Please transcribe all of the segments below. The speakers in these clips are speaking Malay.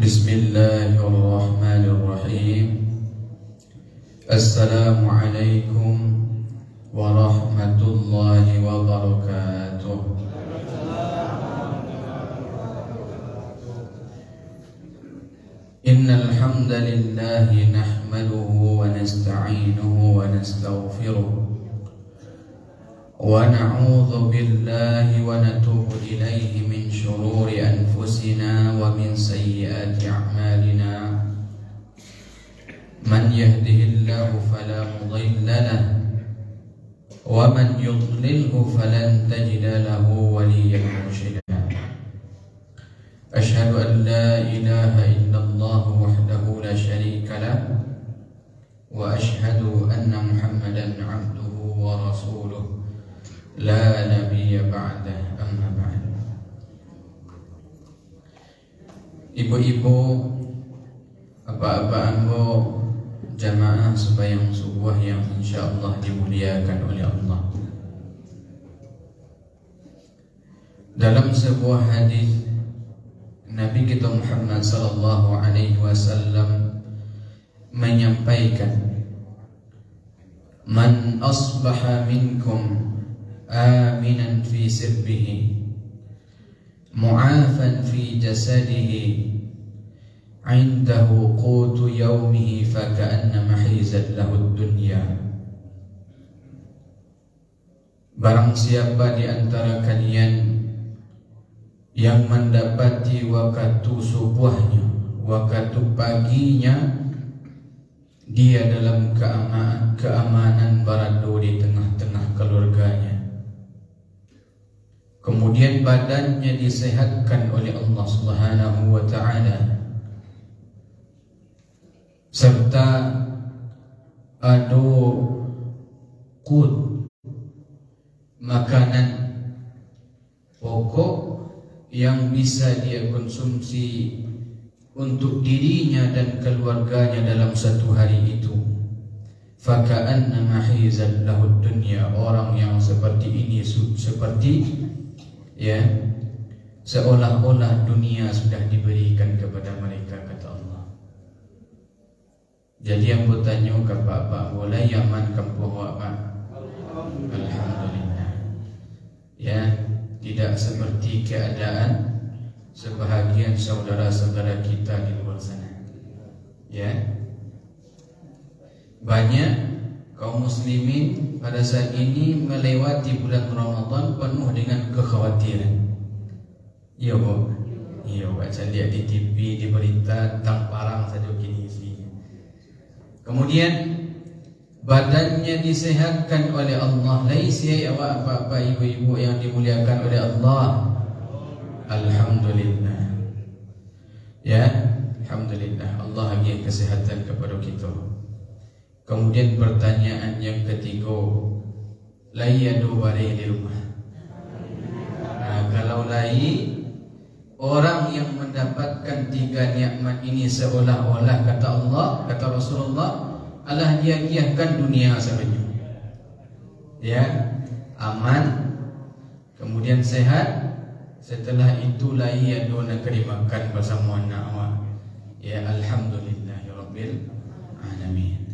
Bismillahirrahmanirrahim. Assalamualaikum warahmatullahi wabarakatuh. Innal hamdalillah nahmaduhu wa nasta'inuhu wa nastaghfiruh wa na'udzu billahi wa natubu ilaihi min syururi anfusina wa min sayyiati a'malina. Man yahdihillahu fala mudilla lahu wa man yudlilhu falan tajida lahu waliyyan mursyida. Asyhadu an la ilaha illallah wahdahu la syarika lahu wa asyhadu anna Muhammadan 'abduhu wa rasuluh la nabiyya ba'dah, amma ba'd. Ibu-ibu, bapak-bapak ambo, jamaah sembahyang subuh yang insyaallah dimuliakan oleh Allah. Dalam sebuah hadis Nabi kita Muhammad sallallahu alaihi wasallam menyampaikan, "Man asbaha minkum aminan fi sirbihi mu'afan fi jasadihi indahu qutu yawmihi faka'annama hizat lahu dunya." Barang siapa di antara kalian yang mendapati waktu subuhnya, waktu paginya, dia dalam keamanan berada di tengah-tengah keluarganya, kemudian badannya disehatkan oleh Allah Subhanahu wa ta'ala, serta ada qut, makanan pokok yang bisa dia konsumsi untuk dirinya dan keluarganya dalam satu hari itu, faka'annama hizat lahud dunya. Orang yang seperti ini seperti seolah-olah dunia sudah diberikan kepada mereka, kata Allah. Jadi yang bertanya ke bapak, boleh yaman kampung bapak? Alhamdulillah. Ya, tidak seperti keadaan sebahagian saudara-saudara kita di luar sana. Ya, banyak kaum muslimin pada saat ini melewati bulan Ramadan penuh dengan kekhawatiran. Iya bu, iya baca lihat di TV, di berita tentang parang saja gini sini. Kemudian badannya disehatkan oleh Allah. Laisa awak apa-apa ibu-ibu yang dimuliakan oleh Allah. Alhamdulillah. Ya, alhamdulillah Allah bagi kesehatan kepada kita. Kemudian pertanyaan yang ketiga, layadu barai di rumah. Nah, kalau lai orang yang mendapatkan tiga nikmat ini seolah-olah, kata Allah, kata Rasulullah, Allah dia-diakan dunia sahaja. Ya, aman, kemudian sehat, setelah itu ia dona kerimakan bersama anak awak. Ya, alhamdulillahirabbil alamin.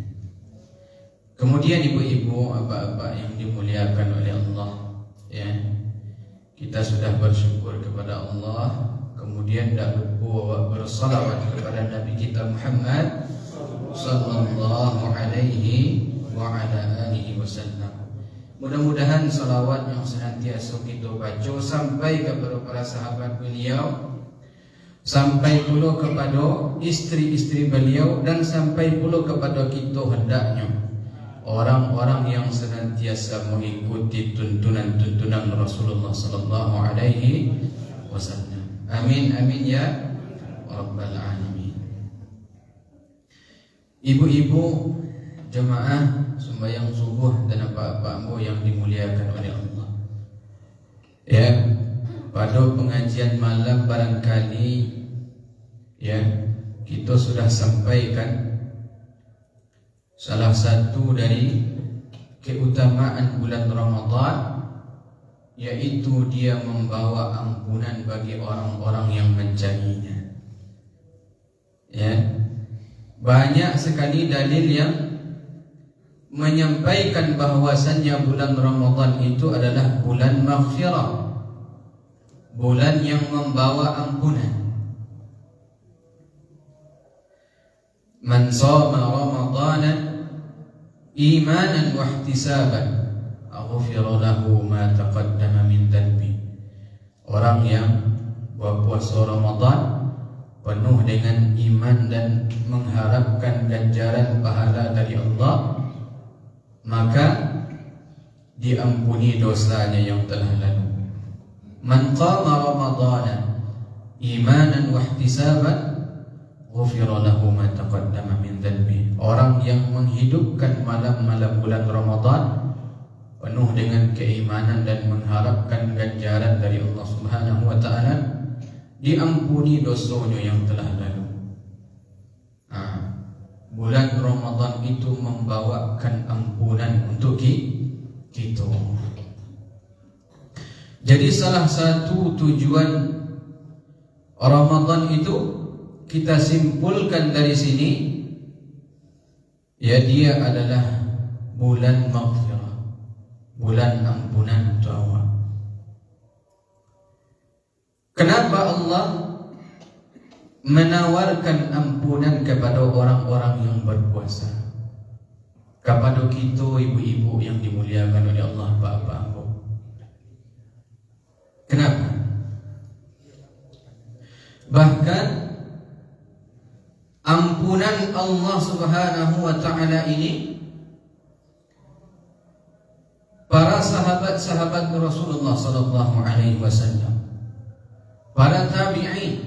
Kemudian ibu-ibu, bapak-bapak yang dimuliakan oleh Allah, ya, kita sudah bersyukur kepada Allah. Kemudian tak lupa bersalawat kepada Nabi kita Muhammad sallallahu alaihi wa ala alihi wasallam. Mudah-mudahan salawat yang senantiasa kita baca sampai kepada para sahabat beliau, sampai pula kepada istri-istri beliau, dan sampai pula kepada kita hendaknya orang-orang yang senantiasa mengikuti tuntunan-tuntunan Rasulullah sallallahu alaihi wasallam. Amin amin ya rabbal alamin. Ibu-ibu, jemaah sembahyang subuh dan bapak-bapakmu yang dimuliakan oleh Allah. Ya, pada pengajian malam barangkali ya kita sudah sampaikan salah satu dari keutamaan bulan Ramadan, yaitu dia membawa ampunan bagi orang-orang yang mencarinya. Ya, banyak sekali dalil yang menyampaikan bahwasannya bulan Ramadan itu adalah bulan maghfirah, bulan yang membawa ampunan. Man shoma Ramadana imanan wa ihtisaban ghufira lahu ma taqaddama min dhanbi. Orang yang berpuasa Ramadan penuh dengan iman dan mengharapkan ganjaran pahala dari Allah, maka diampuni dosanya yang telah lalu. Man qama Ramadana imanan wa ihtisaban ghufira lahu ma taqaddama min dhanbi. Orang yang menghidupkan malam-malam bulan Ramadan penuh dengan keimanan dan mengharapkan ganjaran dari Allah Subhanahu wa taala, diampuni dosanya yang telah lalu. Bulan Ramadan itu membawakan ampunan untuk kita. Jadi salah satu tujuan Ramadan itu kita simpulkan dari sini, ya, dia adalah bulan maghfirah, bulan ampunan untuk awak. Kenapa Allah menawarkan ampunan kepada orang-orang yang berpuasa? Kepada kita ibu-ibu yang dimuliakan oleh Allah, Bapak-Ibu. Kenapa? Bahkan ampunan Allah Subhanahu wa taala ini, para sahabat-sahabat Rasulullah sallallahu alaihi wasallam, para tabi'in,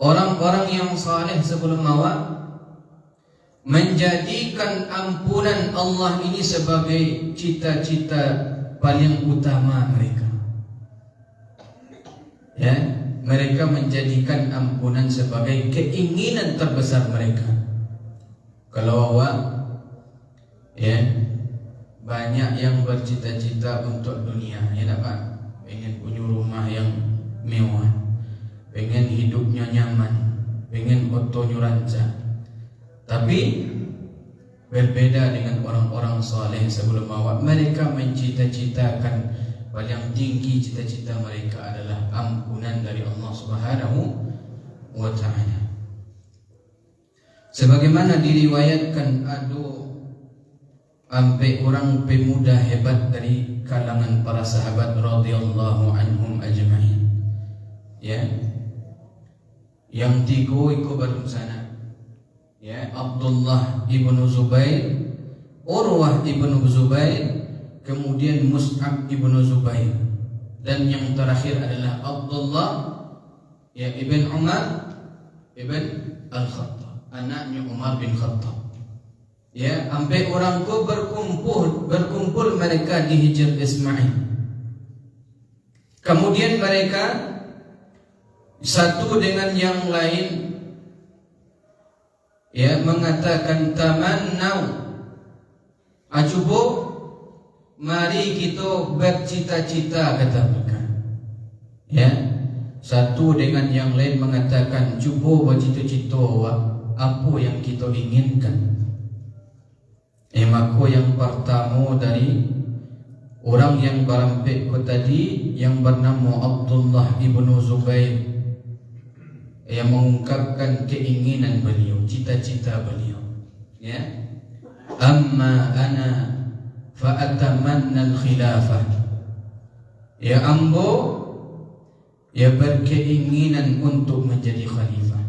orang-orang yang saleh sebelum awak, menjadikan ampunan Allah ini sebagai cita-cita paling utama mereka. Ya, mereka menjadikan ampunan sebagai keinginan terbesar mereka. Kalau awak, ya, banyak yang bercita-cita untuk dunia, ya tak Pak? Pengen punya rumah yang mewah, pengen hidupnya nyaman, pengen otonya rancang. Tapi berbeda dengan orang-orang saleh sebelum awak, mereka mencita-citakan paling tinggi cita-cita mereka adalah ampunan dari Allah Subhanahu wa taala. Sebagaimana diriwayatkan ada sampai orang pemuda hebat dari kalangan para sahabat radhiyallahu anhum ajma'in. Ya, yang tiga ikut baru sana, ya, Abdullah ibnu Zubair, Urwah ibnu Zubair, kemudian Mus'ab ibnu Zubair, dan yang terakhir adalah Abdullah, ya, ibn Umar ibn Al-Khattab, anaknya Umar bin Khattab. Ya, sampai orang ko berkumpul mereka di Hijr Ismail. Kemudian mereka satu dengan yang lain, ya, mengatakan tamannau, acubo, mari kita bercita-cita, kata mereka. Ya, satu dengan yang lain mengatakan, cuba bercita-cita apa yang kita inginkan. Maka yang pertama dari orang yang berampek tadi, yang bernama Abdullah ibnu Zubair, yang mengungkapkan keinginan beliau, cita-cita beliau. Ya, amma ana fa'atamanna al-khilafah. Ya, ambo, ya, berkeinginan untuk menjadi khalifah.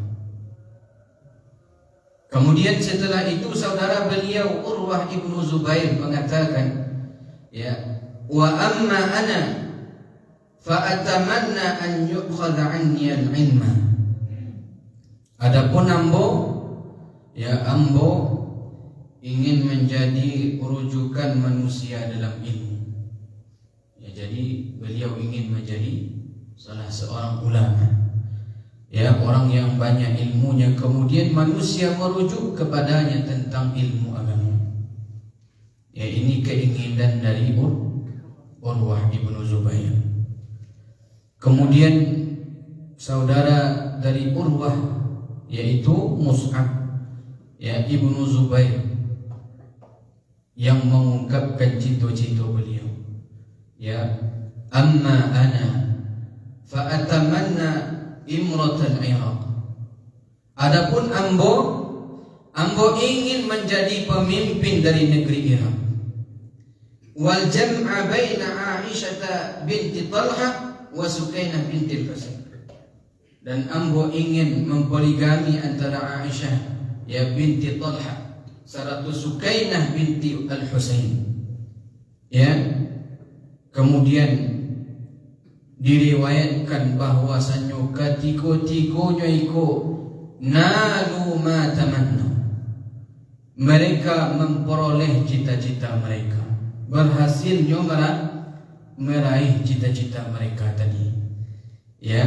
Kemudian setelah itu saudara beliau Urwah ibnu Zubair mengatakan, ya, wa amma ana fa'atamanna an yu'khadha anni al-ilma. Adapun ambo, ya, ambo ingin menjadi rujukan manusia dalam ilmu. Ya, jadi beliau ingin menjadi salah seorang ulama, ya, orang yang banyak ilmunya, kemudian manusia merujuk kepadanya tentang ilmu agama. Ya, ini keinginan dari Urwah ibnu Zubair. Kemudian saudara dari Urwah yaitu Mus'ab ya Ibnu Zubair yang mengungkapkan cita-cita beliau. Ya, amma ana fa atamanna imratal Iraq. Adapun ambo ingin menjadi pemimpin dari negeri Irak. Wal jam'a baina Aisyah binti Talha wa Sukainah binti Al-Husain. Dan ambo ingin mempoligami antara Aisyah ya binti Talha serta Sukainah binti Al-Husain. Ya. Kemudian diriwayatkan bahwasannya ketiga-tiganya iku nalu ma tamanna. Mereka memperoleh cita-cita mereka, berhasilnya meraih cita-cita mereka tadi. Ya,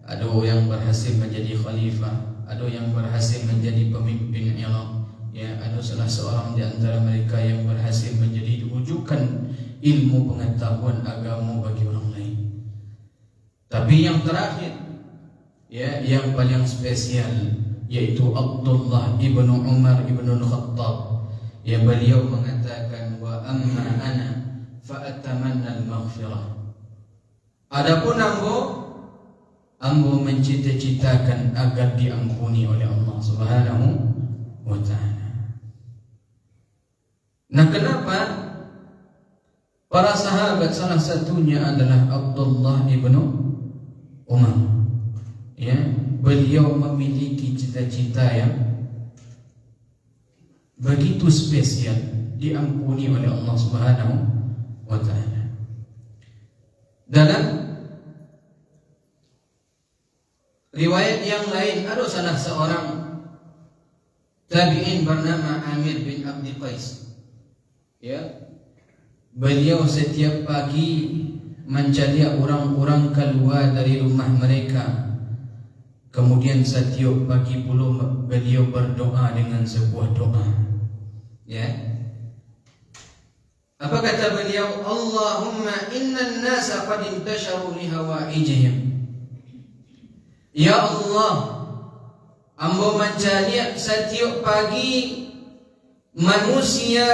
ada yang berhasil menjadi khalifah, ada yang berhasil menjadi pemimpin Irak. Ya, ada salah seorang di antara mereka yang berhasil menjadi rujukan ilmu pengetahuan agama bagi orang lain. Tapi yang terakhir, ya, yang paling spesial yaitu Abdullah ibnu Umar ibnu Khattab. Ya, beliau mengatakan wa amma ana fa atamanna al-maghfirah. Adapun ambo mencita-citakan agar diampuni oleh Allah Subhanahu wa taala. Nah, kenapa? Para sahabat salah satunya adalah Abdullah ibnu Umar. Ya, beliau memiliki cita-cita yang begitu spesial, diampuni oleh Allah Subhanahu wa taala. Dalam riwayat yang lain ada salah seorang tabi'in bernama Amir bin Abdi Qais. Ya, beliau setiap pagi mencari orang-orang keluar dari rumah mereka. Kemudian setiap pagi pula beliau berdoa dengan sebuah doa. Ya. Apa kata beliau? Allahumma innan nasa qad intasharu li hawaijihim. Ya Allah, ambo mencari setiap pagi manusia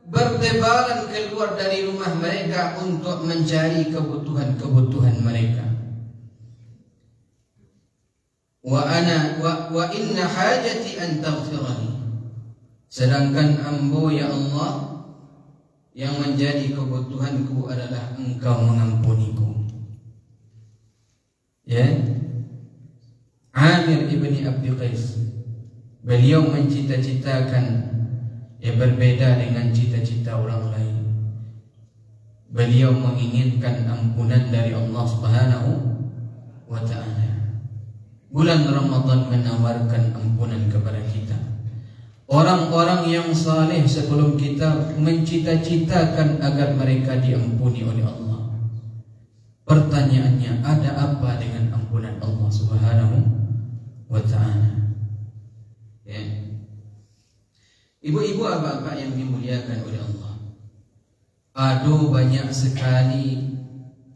bertebaran keluar dari rumah mereka untuk mencari kebutuhan mereka. Wa inna hajati an taghfirani. Sedangkan ambo ya Allah, yang menjadi kebutuhanku adalah Engkau mengampuniku. Ya. Amir ibni Abdi Qais, beliau mencita-citakan yang berbeda dengan cita-cita orang lain. Beliau menginginkan ampunan dari Allah Subhanahu wa taala. Bulan Ramadan menawarkan ampunan kepada kita. Orang-orang yang saleh sebelum kita mencita-citakan agar mereka diampuni oleh Allah. Pertanyaannya, ada apa dengan ampunan Allah Subhanahu wa taala? Ya. Ibu-ibu, bapak-bapak yang dimuliakan oleh Allah, ada banyak sekali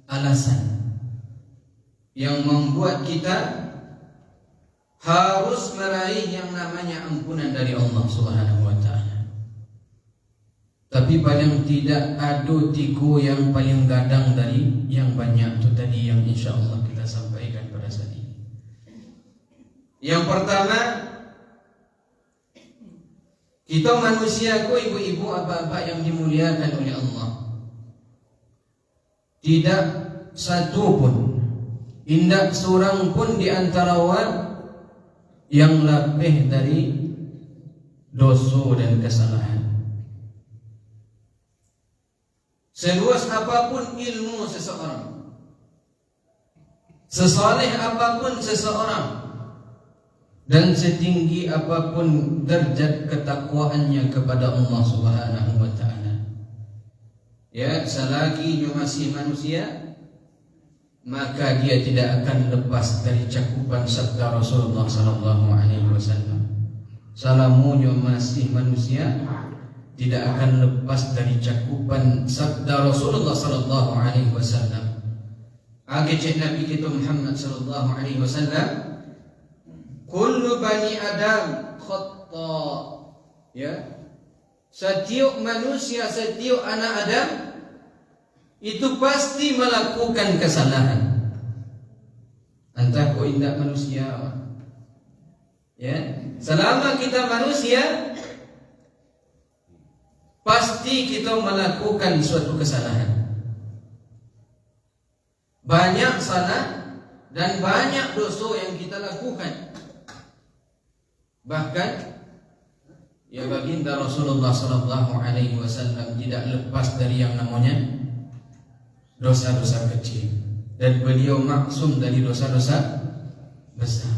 alasan yang membuat kita harus meraih yang namanya ampunan dari Allah Subhanahu wa taala. Tapi paling tidak ada tiga yang paling gadang dari yang banyak itu tadi yang insya-Allah kita sampaikan pada saat ini. Yang pertama, kita manusia, ibu-ibu, bapak-bapak yang dimuliakan oleh Allah, tidak satu pun, tidak seorang pun di antara yang lebih dari dosa dan kesalahan. Seluas apapun ilmu seseorang, sesaleh apapun seseorang, dan setinggi apapun derajat ketakwaannya kepada Allah Subhanahu wa taala, ya, selagi dia masih manusia, maka dia tidak akan lepas dari cakupan sabda Rasulullah sallallahu alaihi wasallam. Salamunya masih manusia, tidak akan lepas dari cakupan sabda Rasulullah sallallahu alaihi wasallam. Agak Nabi kita Muhammad sallallahu alaihi wasallam kullu bani Adam khata. Ya. Setiap manusia, setiap anak Adam itu pasti melakukan kesalahan. Entah kau indah manusia. Ya, selama kita manusia pasti kita melakukan suatu kesalahan. Banyak salah dan banyak dosa yang kita lakukan. Bahkan ya baginda Rasulullah sallallahu alaihi wasallam tidak lepas dari yang namanya dosa-dosa kecil, dan beliau maksum dari dosa-dosa besar.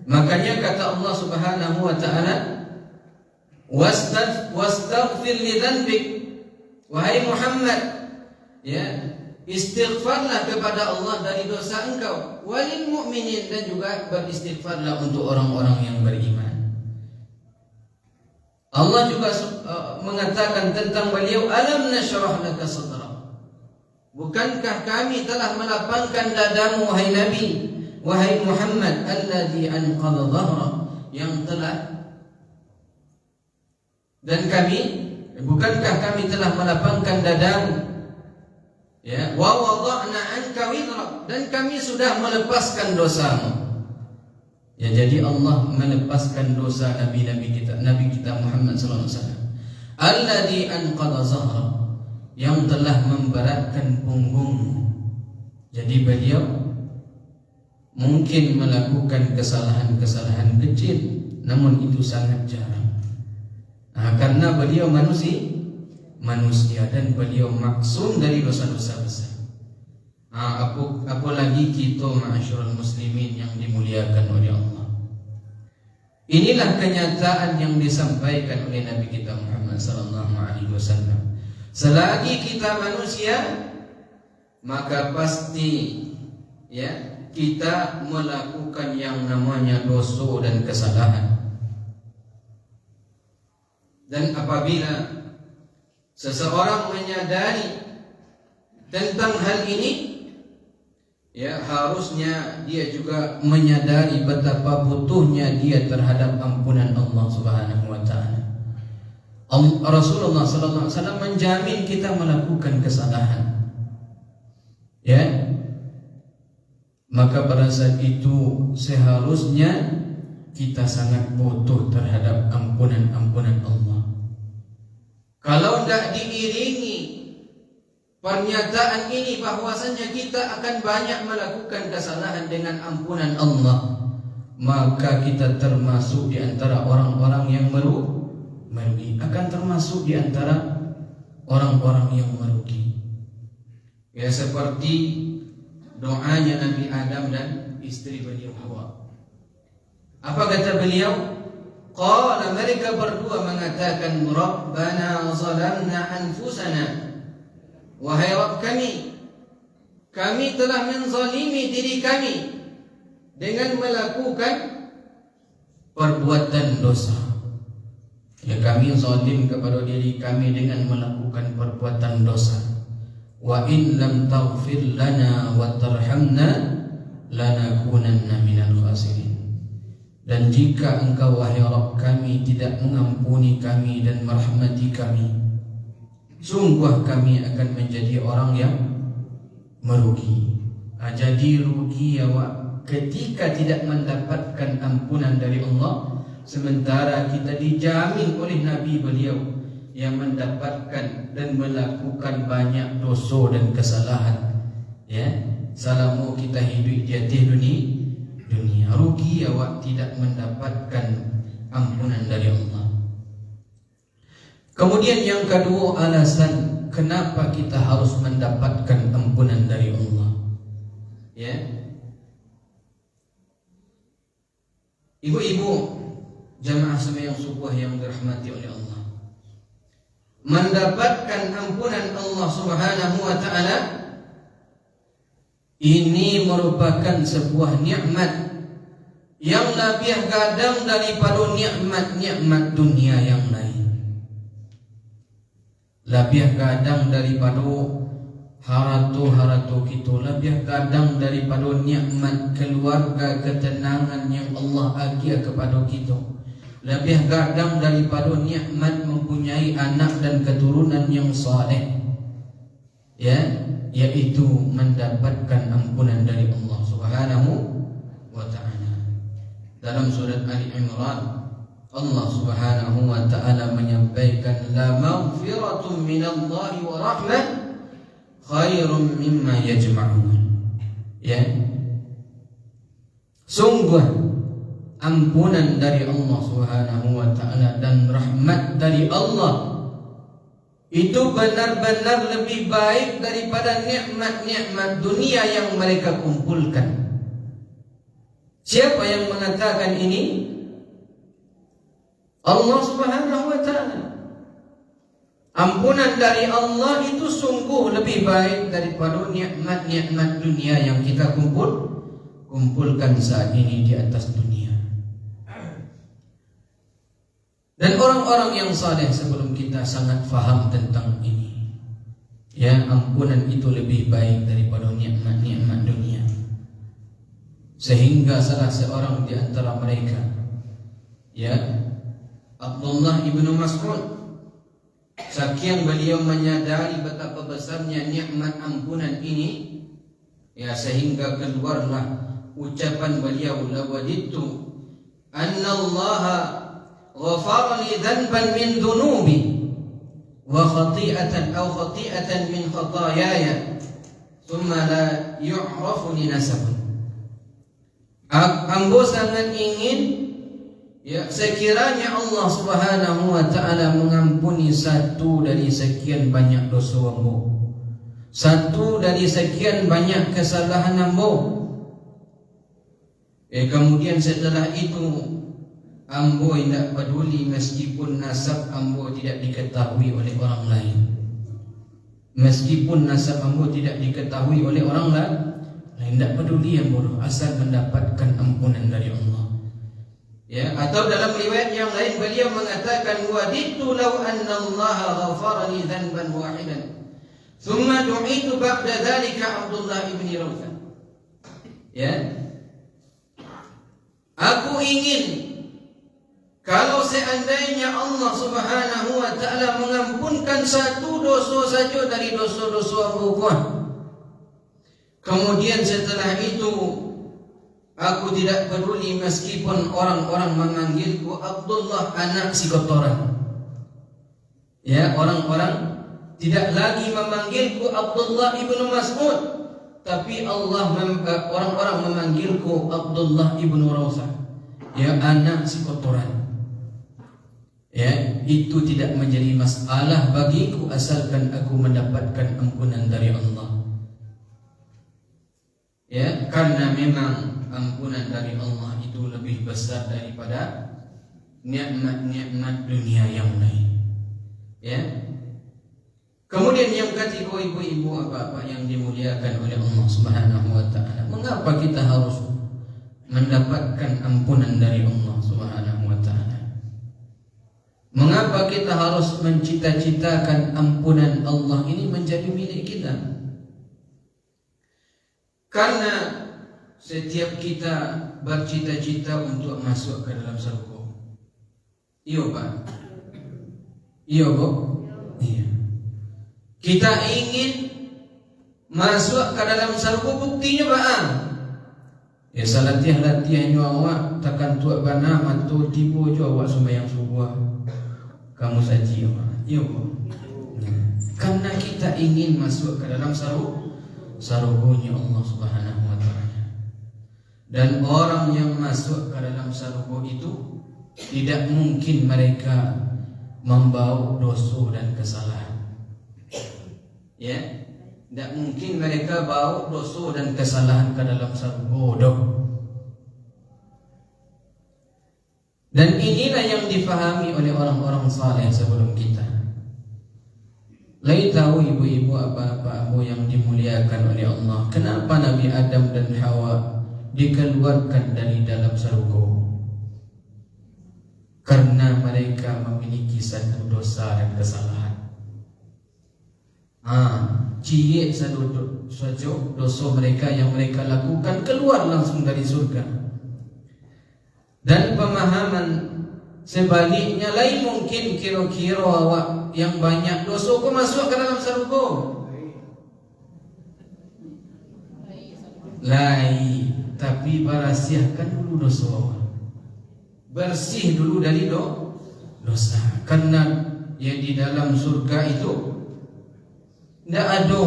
Makanya kata Allah Subhanahu wa taala, wastaghfir li dzanbik, wahai Muhammad, ya, istighfarlah kepada Allah dari dosa engkau, walil mu'minin, dan juga beristighfarlah untuk orang-orang yang beriman. Allah juga mengatakan tentang beliau, alam nashrah laka sadrak, bukankah kami telah melapangkan dadamu wahai Nabi, wahai Muhammad, alladzi anqadha dhahrak, yang telah, dan kami, bukankah kami telah melapangkan dadamu, ya, wa wada'na anka wizrak, dan kami sudah melepaskan dosamu. Ya, jadi Allah melepaskan dosa Nabi kita Muhammad sallallahu alaihi wasallam. Alladzi anqadha dhahrak, yang telah memberatkan punggungmu. Jadi beliau mungkin melakukan kesalahan-kesalahan kecil, namun itu sangat jarang. Karena beliau manusia dan beliau maksum dari dosa-dosa besar. Apalagi kita ma'asyiral muslimin yang dimuliakan oleh Allah. Inilah kenyataan yang disampaikan oleh Nabi kita Muhammad sallallahu alaihi wasallam. Selagi kita manusia, maka pasti, ya, kita melakukan yang namanya dosa dan kesalahan. Dan apabila seseorang menyadari tentang hal ini, ya, harusnya dia juga menyadari betapa butuhnya dia terhadap ampunan Allah Subhanahu wa taala. Rasulullah sallallahu alaihi wasallam menjamin kita melakukan kesalahan. Ya. Maka pada saat itu seharusnya kita sangat butuh terhadap ampunan Allah. Kalau tidak diiringi pernyataan ini bahwasanya kita akan banyak melakukan kesalahan dengan ampunan Allah, maka kita termasuk di antara orang-orang yang merugi, akan termasuk di antara orang-orang yang merugi. Ya, seperti doanya Nabi Adam dan istri beliau Hawa. Apa kata beliau? Qala, mereka berdua mengatakan, Rabbana zalamna anfusana, wahai Rabb kami telah menzalimi diri kami dengan melakukan perbuatan dosa. Ya, kami zalim kepada diri kami dengan melakukan perbuatan dosa. Wa in lam taghfir lana wa tarhamna lanakunanna minal khasirin. Dan jika engkau wahai Rabb kami tidak mengampuni kami dan merahmati kami, sungguh kami akan menjadi orang yang merugi. Jadi rugi ya Wak, ketika tidak mendapatkan ampunan dari Allah, sementara kita dijamin oleh Nabi beliau yang mendapatkan dan melakukan banyak dosa dan kesalahan. Ya, selama kita hidup di atas dunia, rugi awak tidak mendapatkan ampunan dari Allah. Kemudian yang kedua, alasan kenapa kita harus mendapatkan ampunan dari Allah. Ya, ibu-ibu jamaah sembahyang subuh yang dirahmati oleh Allah, mendapatkan ampunan Allah Subhanahu wa taala ini merupakan sebuah nikmat yang lebih gadang daripada nikmat-nikmat dunia yang lain. Lebih gadang daripada haratu kita lebih kadang daripada nikmat keluarga, ketenangan yang Allah bagi kepada kita, lebih kadang daripada nikmat mempunyai anak dan keturunan yang saleh, yaitu mendapatkan ampunan dari Allah Subhanahu wa ta'ala. Dalam surat Ali Imran, Allah Subhanahu wa ta'ala menyampaikan, la maghfiratun minallahi wa rahmah khairum mimma yajma'un. Sungguh ampunan dari Allah Subhanahu wa ta'ala dan rahmat dari Allah itu benar-benar lebih baik daripada nikmat-nikmat dunia yang mereka kumpulkan. Siapa yang mengatakan ini? Allah Subhanahu wa ta'ala. Ampunan dari Allah itu sungguh lebih baik daripada nikmat-nikmat dunia yang kita kumpulkan saat ini di atas dunia. Dan orang-orang yang saleh sebelum kita sangat faham tentang ini. Ampunan itu lebih baik daripada nikmat-nikmat dunia. Sehingga salah seorang di antara mereka, Abdullah ibn Mas'ud, saking beliau menyadari betapa besarnya nikmat ampunan ini, sehingga keluarlah ucapan beliau, lawadittu annallaha ghafara li dhanban min dhunubi wa khati'atan min khataayaya thumma la yu'rafu li nasabun. Ambo sangat ingin sekiranya Allah Subhanahu wa ta'ala mengampuni satu dari sekian banyak dosa ambo, satu dari sekian banyak kesalahan ambo, kemudian setelah itu ambo tidak peduli meskipun nasab ambo tidak diketahui oleh orang lain. Meskipun nasab ambo tidak diketahui oleh orang lain, tidak peduli ambo, asal mendapatkan ampunan dari Allah. Atau dalam riwayat yang lain beliau mengatakan, wadittu law anna Allah ghafara li dhanban wahidan thumma du'itu ba'da dhalika Abdullah ibn Rawfa. Aku ingin kalau seandainya Allah Subhanahu wa ta'ala mengampunkan satu dosa saja dari dosa-dosa bukan, kemudian setelah itu aku tidak peduli meskipun orang-orang memanggilku Abdullah anak si kotoran. Orang-orang tidak lagi memanggilku Abdullah ibnu Mas'ud, tapi orang-orang memanggilku Abdullah ibnu Rawsah, anak si kotoran. Itu tidak menjadi masalah bagiku asalkan aku mendapatkan ampunan dari Allah. Karena memang ampunan dari Allah itu lebih besar daripada nikmat-nikmat dunia yang lain. Kemudian yang ketiga, ibu-ibu apa-apa yang dimuliakan oleh Allah Subhanahu wa ta'ala, mengapa kita harus mendapatkan ampunan dari Allah Subhanahu wa ta'ala? Mengapa kita harus mencita-citakan ampunan Allah ini menjadi milik kita? Karena setiap kita bercita-cita untuk masuk ke dalam surga. Iya Pak? Iya Bu? Iya. Kita ingin masuk ke dalam surga, buktinya Pak. Salatih-latih awak takkan tuak bana mantu tipu jo awak sembahyang subuh. Kamu saji Pak. Iya Bu? Karena kita ingin masuk ke dalam surga-Nya Allah Subhanahu wa ta'ala. Dan orang yang masuk ke dalam surga itu tidak mungkin mereka membawa dosa dan kesalahan. Tidak mungkin mereka bawa dosa dan kesalahan ke dalam surga. Dan inilah yang difahami oleh orang-orang saleh sebelum kita. Lai tahu ibu-ibu apa-apa yang dimuliakan oleh Allah, kenapa Nabi Adam dan Hawa dikeluarkan dari dalam surga? Karena mereka memiliki satu dosa dan kesalahan. cie saja dosa mereka yang mereka lakukan, keluar langsung dari surga. Dan pemahaman sebaliknya lain, mungkin kira-kira awak yang banyak dosa kau masuk ke dalam surga. Lain, tapi barasiahkan dulu dosa awak. Bersih dulu dari dosa. Karena yang di dalam surga itu tidak ada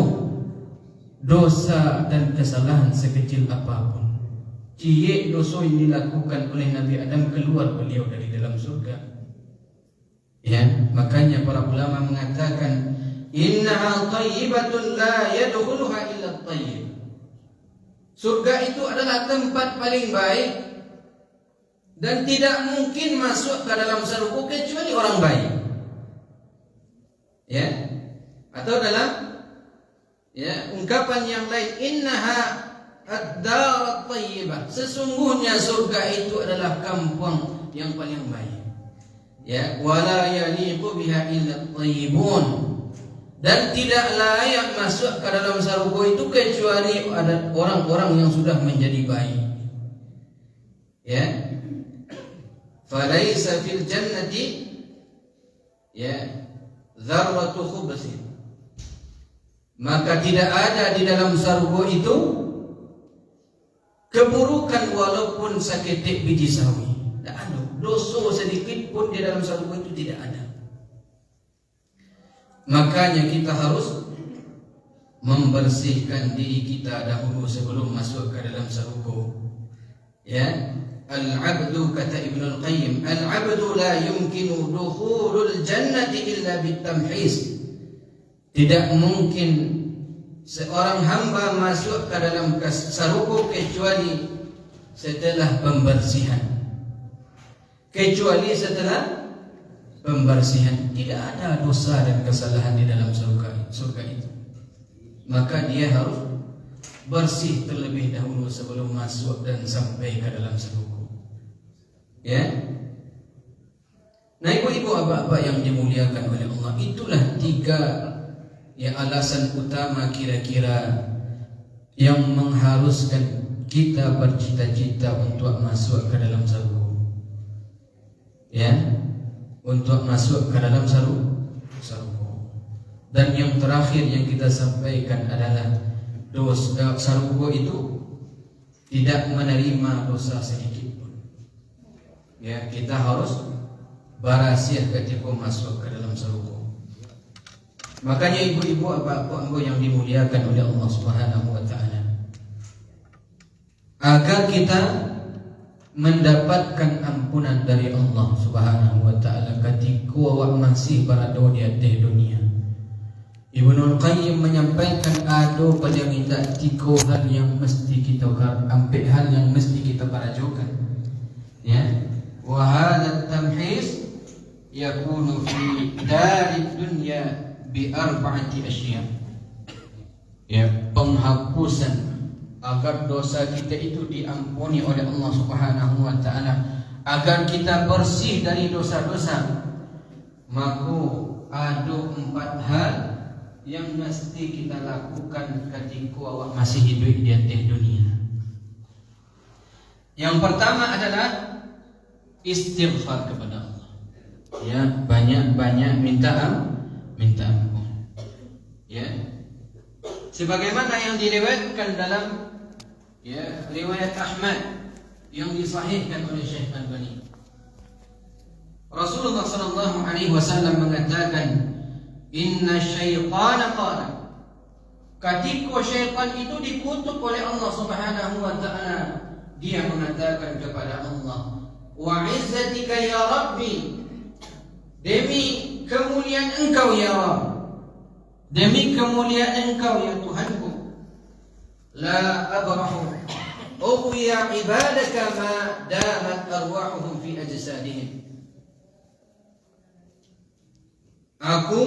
dosa dan kesalahan sekecil apapun. Cie dosa yang dilakukan oleh Nabi Adam, keluar beliau dari dalam surga. Ya, makanya para ulama mengatakan innaha thayyibatun la yadkhuluha illa at-thayyib. Surga itu adalah tempat paling baik dan tidak mungkin masuk ke dalam surga kecuali orang baik. Ya. Atau dalam ungkapan yang lain, innaha ad-dar at-thayyibah. Sesungguhnya surga itu adalah kampung yang paling baik. Ya, wala yaliqu biha illa at-thayyibun. Dan tidak layak masuk ke dalam surga itu kecuali ada orang-orang yang sudah menjadi baik. Ya. Falaisa fil jannati dzarratu khubthin. Maka tidak ada di dalam surga itu keburukan walaupun seketik biji sawi. Tidak ada dosa sedikit pun di dalam surga itu, tidak ada. Makanya kita harus membersihkan diri kita dahulu sebelum masuk ke dalam surga. Ya. Al-'abdu, kata Ibnul Qayyim, al-'abdu la yumkinu dukhulul jannati illa bitamhis. Tidak mungkin seorang hamba masuk ke dalam surga kecuali setelah pembersihan. Kecuali setelah pembersihan. Tidak ada dosa dan kesalahan di dalam surga itu. Maka dia harus bersih terlebih dahulu sebelum masuk dan sampai ke dalam surga. Ya. Nah, ibu-ibu, bapak yang dimuliakan oleh Allah, itulah 3 alasan utama kira-kira yang mengharuskan kita bercita-cita untuk masuk ke dalam surga. Ya, untuk masuk ke dalam surga. Dan yang terakhir yang kita sampaikan adalah surga itu tidak menerima dosa sedikit pun. Ya, kita harus barasiah ketika masuk ke dalam surga. Makanya ibu-ibu, bapak yang dimuliakan oleh Allah Subhanahu wa taala, agar kita mendapatkan ampunan dari Allah Subhanahu wa taala ketika awak masih berada di atas dunia. Ibnul Qayyim menyampaikan ada pada kita 3 hal yang mesti kita ambil, hal yang mesti kita barajukan. Ya, wa hadha tamhis yakunu fi darid dunya bi 4 asya'. Ya, penghapusan agar dosa kita itu diampuni oleh Allah Subhanahu wa taala, agar kita bersih dari dosa-dosa. Maka ada 4 hal yang mesti kita lakukan ketika awak masih hidup di atas dunia. Yang pertama adalah istighfar kepada Allah. Ya, banyak-banyak minta ampun. Ya. Sebagaimana yang diriwayatkan dalam riwayat Ahmad yang disahihkan oleh Syekh Al-Albani. Rasulullah sallallahu alaihi wasallam mengatakan, inna syaitana qala, ketika syaitan itu dikutuk oleh Allah Subhanahu wa taala, dia mengatakan kepada Allah, wa izzatika ya Rabbi, demi kemuliaan Engkau ya Rabb, demi kemuliaan Engkau ya Tuhanku, la abrahu ughwiya ibadaka ma damat arwahuhum fi ajsadihim. Aku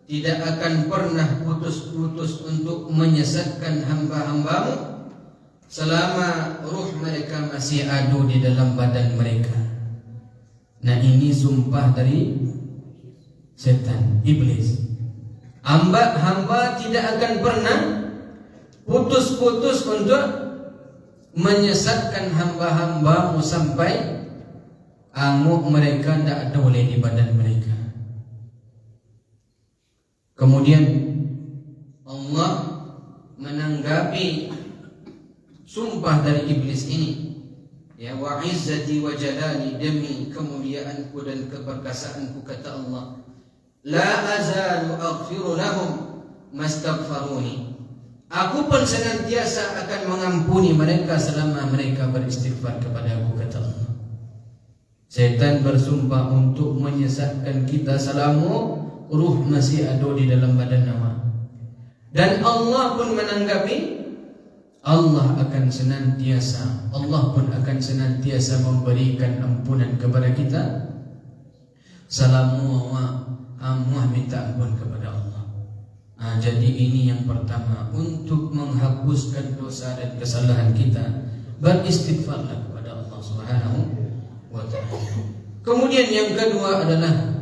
tidak akan pernah putus-putus untuk menyesatkan hamba-hambamu selama ruh mereka masih ada di dalam badan mereka. Nah, ini sumpah dari setan, iblis. Hamba tidak akan pernah putus-putus untuk menyesatkan hamba-hambamu sampai amuk mereka tidak ada oleh di badan mereka. Kemudian Allah menanggapi sumpah dari iblis ini, ya, wa izzati wa jalali, demi kemuliaanku dan keperkasaanku, kata Allah, la azalu aghfiru lahum mastaghfaruni, aku pun senantiasa akan mengampuni mereka selama mereka beristighfar kepada aku, kata Allah. Setan bersumpah untuk menyesatkan kita selama ruh masih ada di dalam badan nama. Dan Allah pun menanggapi, Allah pun akan senantiasa memberikan ampunan kepada kita selama minta ampun kepada Allah. Jadi ini yang pertama, untuk menghapuskan dosa dan kesalahan kita, beristighfarlah kepada Allah Subhanahu wa ta'ala. Kemudian yang kedua adalah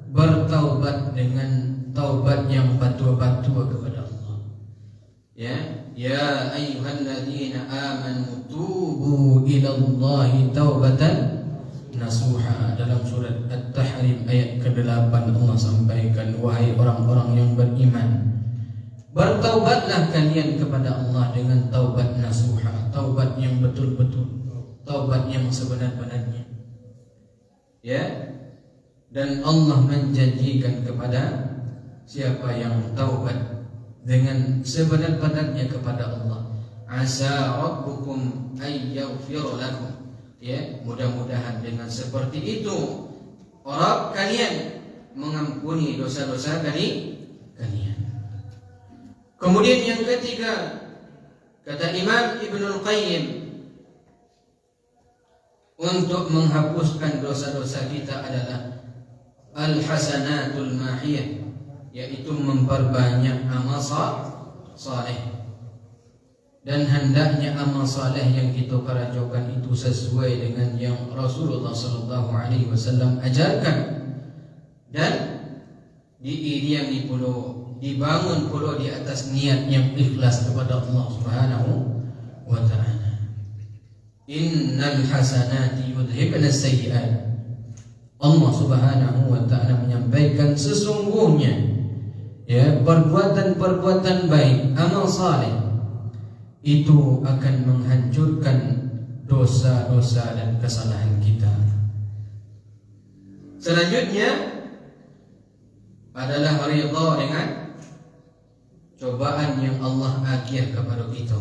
bertaubat dengan taubat yang batul-batul kepada Allah. Ya ayyuhalladzina amanu tubu ilallahi taubatan nasuha. Dalam surat At-Tahrim ayat ke-8 Allah sampaikan, wahai orang-orang yang beriman, bertaubatlah kalian kepada Allah dengan taubat nasuha, taubat yang betul-betul, taubat yang sebenar-benarnya. Ya. Dan Allah menjanjikan kepada siapa yang taubat dengan sebenar-benarnya kepada Allah, asa rabbukum ay yaghfir lakum. Ya, mudah-mudahan dengan seperti itu Rabb kalian mengampuni dosa-dosa kalian. Kemudian yang ketiga, kata Imam Ibnul Qayyim, untuk menghapuskan dosa-dosa kita adalah al-hasanatul mahiyah, yaitu memperbanyak amal saleh. Dan hendaknya amal saleh yang kita kerjakan itu sesuai dengan yang Rasulullah SAW ajarkan, dan diiringi pula, dibangun pula di atas niat yang ikhlas kepada Allah Subhanahu wa ta'ala. Innal hasanati yudhibna sayyi'at. Allah Subhanahu wa ta'ala menyampaikan sesungguhnya, ya, perbuatan-perbuatan baik, amal saleh itu akan menghancurkan dosa-dosa dan kesalahan kita. Selanjutnya adalah ridha dengan cobaan yang Allah akhir kepada kita.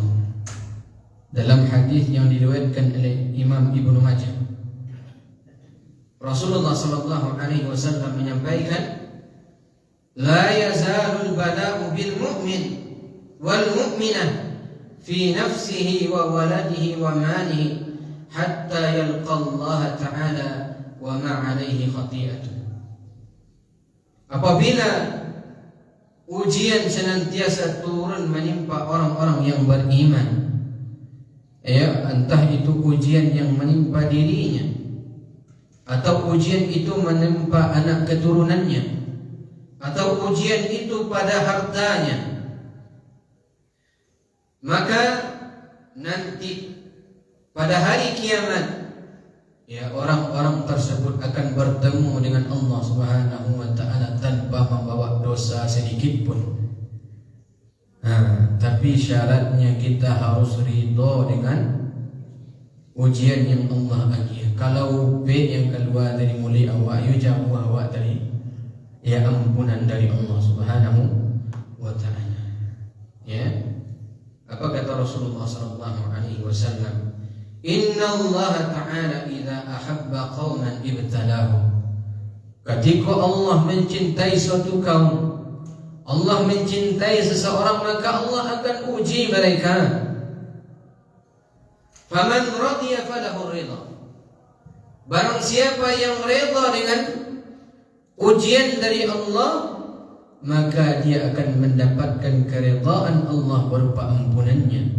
Dalam hadis yang diriwayatkan oleh Imam Ibnu Majah, Rasulullah sallallahu alaihi wasallam menyampaikan, la yazalul bala'u bil mu'min wal mu'minah fi nafsihi wa waladihi wa malihi hatta yalqa Allah ta'ala wa ma 'alaihi khati'atun. Apabila ujian senantiasa turun menimpa orang-orang yang beriman, ya, entah itu ujian yang menimpa dirinya atau ujian itu menimpa anak keturunannya atau ujian itu pada hartanya, maka nanti pada hari kiamat, ya, orang-orang tersebut akan bertemu dengan Allah Subhanahu wa ta'ala tanpa membawa dosa sedikit pun. Tapi syaratnya kita harus ridha dengan ujian yang Allah akhir. Kalau B yang keluar dari mulut awak, you jauh awak dari, ya, ampunan dari Allah Subhanahu wa ta'ala. Ya, apa kata Rasulullah sallallahu alaihi wasallam? Inna Allah ta'ala idza ahabba qauman ibtalahum. Ketika Allah mencintai suatu kaum, Allah mencintai seseorang, maka Allah akan uji mereka. Faman radiya falahu ridha. Barang siapa yang reda dengan ujian dari Allah, maka dia akan mendapatkan keridhaan Allah berupa ampunannya.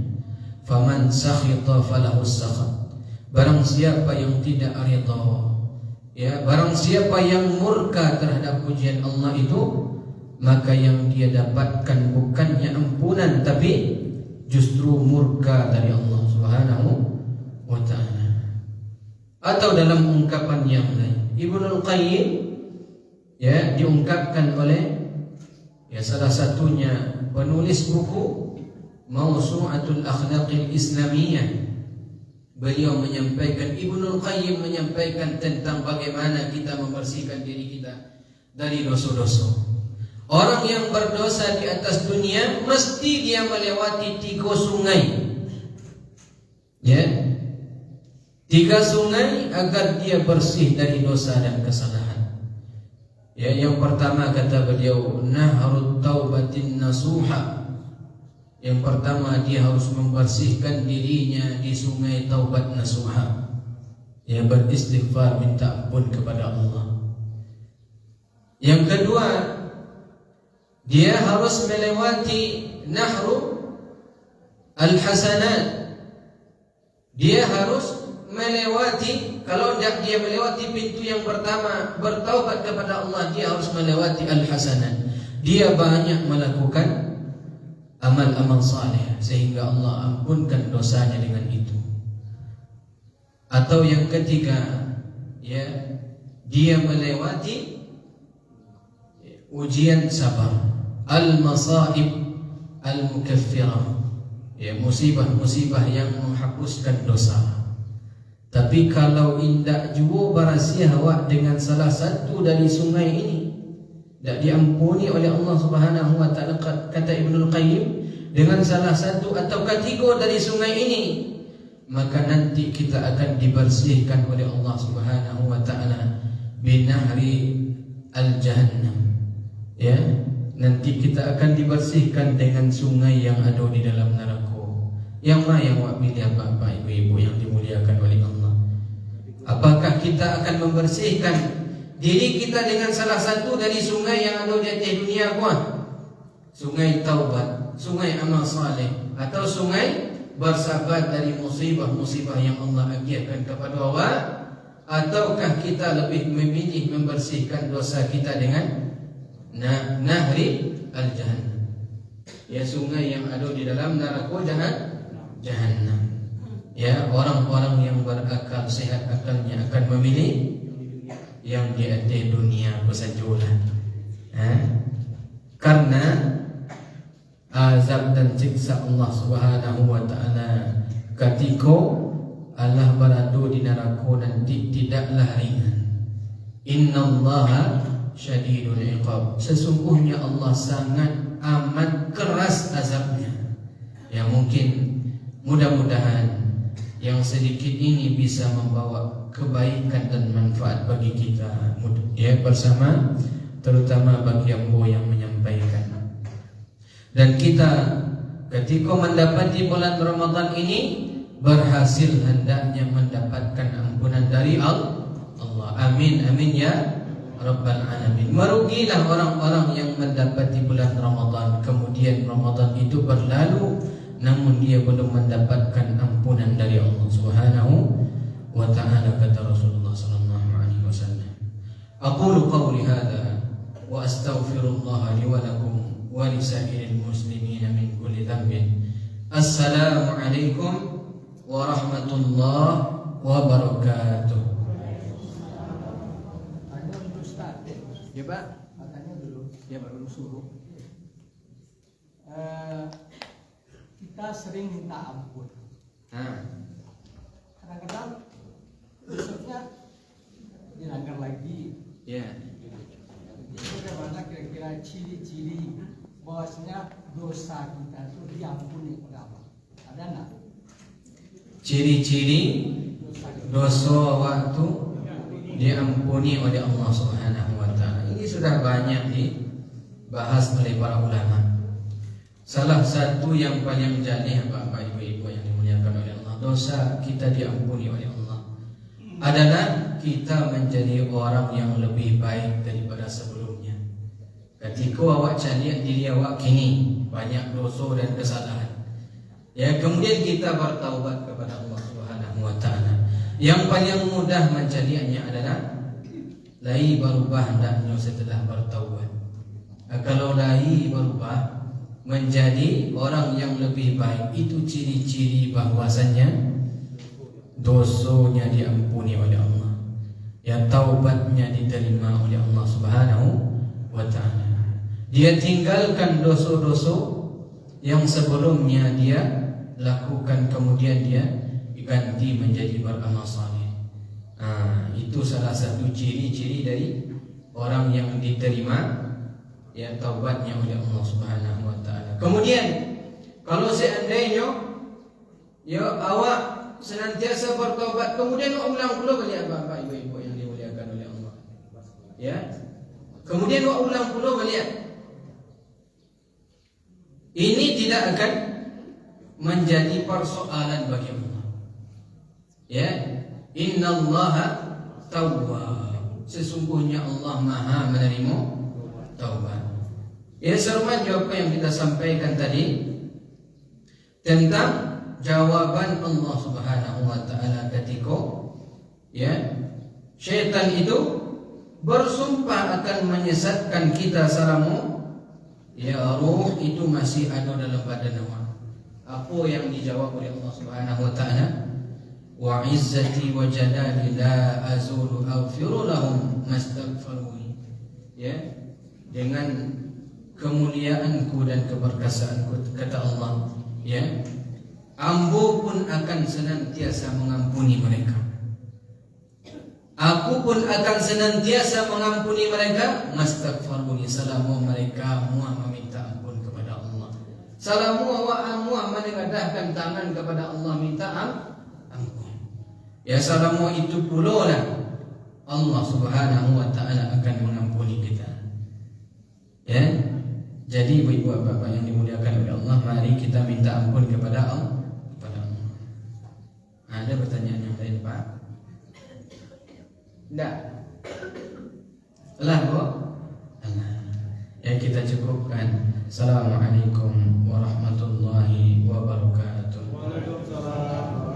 Faman sakhita falahu sakhat. Barang siapa yang tidak reda, ya, barang siapa yang murka terhadap ujian Allah itu, maka yang dia dapatkan bukannya ampunan tapi justru murka dari Allah Subhanahu wa ta'ala. Atau dalam ungkapan yang lain, Ibnul Qayyim ya diungkapkan oleh salah satunya penulis buku Mawsu'atul Akhlaqil Islamiyah. Beliau menyampaikan, Ibnul Qayyim menyampaikan tentang bagaimana kita membersihkan diri kita dari dosa-dosa. Orang yang berdosa di atas dunia mesti dia melewati 3 sungai. Ya. 3 sungai agar dia bersih dari dosa dan kesalahan. Ya, yang pertama kata beliau, nahrut taubatin nasuha. Yang pertama dia harus membersihkan dirinya di sungai taubat nasuha. Ya, beristighfar, minta ampun kepada Allah. Yang kedua, dia harus melewati nahru al-hasanat. Dia harus melewati, kalau tidak dia melewati pintu yang pertama, bertaubat kepada Allah, dia harus melewati al-hasanat. Dia banyak melakukan amal-amal saleh sehingga Allah ampunkan dosanya dengan itu. Atau yang ketiga, ya, dia melewati ujian sabar, al-masaib al-mukaffirah, ya, musibah-musibah yang menghapuskan dosa. Tapi kalau indak jua barasiah awak dengan salah satu dari sungai ini, tidak diampuni oleh Allah Subhanahu wa ta'ala, kata Ibnul Qayyim, dengan salah satu atau 3 dari sungai ini, maka nanti kita akan dibersihkan oleh Allah Subhanahu wa ta'ala binahri al-jahannam. Ya, nanti kita akan dibersihkan dengan sungai yang ada di dalam neraka. Yang mana yang awak pilih, Bapak Ibu yang dimuliakan oleh Allah? Apakah kita akan membersihkan diri kita dengan salah satu dari sungai yang ada di atas dunia kuah? Sungai taubat, sungai amal saleh, atau sungai bersabar dari musibah-musibah yang Allah agiatkan kepada awak? Ataukah kita lebih memilih membersihkan dosa kita dengan nahri al-jahannam, ya, sungai yang ada di dalam neraka jahannam. Ya, orang-orang yang berakal sehat akalnya akan memilih yang di atas dunia bersajulah. Karena azab dan siksa Allah Subhanahu wa ta'ala ketika Allah berada di neraka nanti tidaklah ringan. Innallaha syadidul iqab. Sesungguhnya Allah sangat amat keras azabnya. Ya, mungkin mudah-mudahan yang sedikit ini bisa membawa kebaikan dan manfaat bagi kita, ya, bersama, terutama bagi yang menyampaikan. Dan kita ketika mendapati bulan Ramadan ini berhasil hendaknya mendapatkan ampunan dari Allah. Amin amin ya Rabbal Alamin. Merugilah orang-orang yang mendapati bulan Ramadan, kemudian Ramadan itu berlalu namun dia belum mendapatkan ampunan dari Allah Subhanahu wa ta'ala, kata Rasulullah sallallahu alaihi wasallam. Aqulu qawli hadza wa astaghfirullah li wa lakum wa li sa'iril muslimin min kulli dhanbin. Assalamu alaikum warahmatullahi wabarakatuh. Ada Ustaz. Ya Pak, Katanya dulu. ya Pak, dulu suruh. Kita sering minta ampun. Kadang-kadang besoknya dilanggar lagi. Ya. Itu bagaimana kira-kira ciri-ciri bahwasanya dosa kita itu diampuni oleh Allah? Ada nggak? Ciri-ciri dosa waktu diampuni oleh Allah Subhanahu wa ta'ala. Ini sudah banyak dibahas oleh para ulama. Salah satu yang paling jalih, Bapak Ibu yang dimuliakan oleh Allah, dosa kita diampuni oleh Allah adalah kita menjadi orang yang lebih baik daripada sebelumnya. Ketika awak lihat diri awak kini banyak dosa dan kesalahan, ya, kemudian kita bertaubat kepada Allah Subhanahu wa ta'ala. Yang paling mudah menjadinya adalah lai berubah hendaknya setelah bertaubat. Kalau dai berubah menjadi orang yang lebih baik, itu ciri-ciri bahwasannya dosanya diampuni oleh Allah, ya taubatnya diterima oleh Allah Subhanahu wa ta'ala. Dia tinggalkan dosa-dosa yang sebelumnya dia lakukan, kemudian dia diganti menjadi beramal saleh. Itu salah satu ciri-ciri dari orang yang diterima ya taubatnya oleh Allah Subhanahu wa ta'ala. Kemudian kalau seandainya ya awak senantiasa bertaubat, kemudian ulang pula balik bapak ibu-ibu yang dimuliakan oleh Allah, ya, kemudian ulang pula balik, ini tidak akan menjadi persoalan bagi Allah, ya. Innallaha tawwab, sesungguhnya Allah Maha menerima taubat. Ya, seruan apa yang kita sampaikan tadi tentang jawaban Allah Subhanahu wa ta'ala ketika ya syaitan itu bersumpah akan menyesatkan kita selama ya ruh itu masih ada dalam badan awak. Apa yang dijawab oleh Allah Subhanahu wa ta'ala? Wa izzati wa jalali la azulu aghfiru lahum mastaghfiruni. Ya, dengan kemuliaanku dan keperkasaanku, kata Allah, ya, Ambo pun akan senantiasa mengampuni mereka. Aku pun akan senantiasa mengampuni mereka. Mastaghfiruni, selama mereka muah meminta ampun kepada Allah. Selama muah menengadahkan tangan kepada Allah minta ampun. Ya, selama itu pula lah Allah Subhanahu wa ta'ala akan mengampuni kita. Ya. Jadi ibu-ibu bapak yang dimuliakan oleh Allah, mari kita minta ampun kepada Allah. Ada pertanyaan yang lain, Pak? Tidak. Lah kok? Ya, kita cukupkan. Assalamualaikum warahmatullahi wabarakatuh. Waalaikumsalam.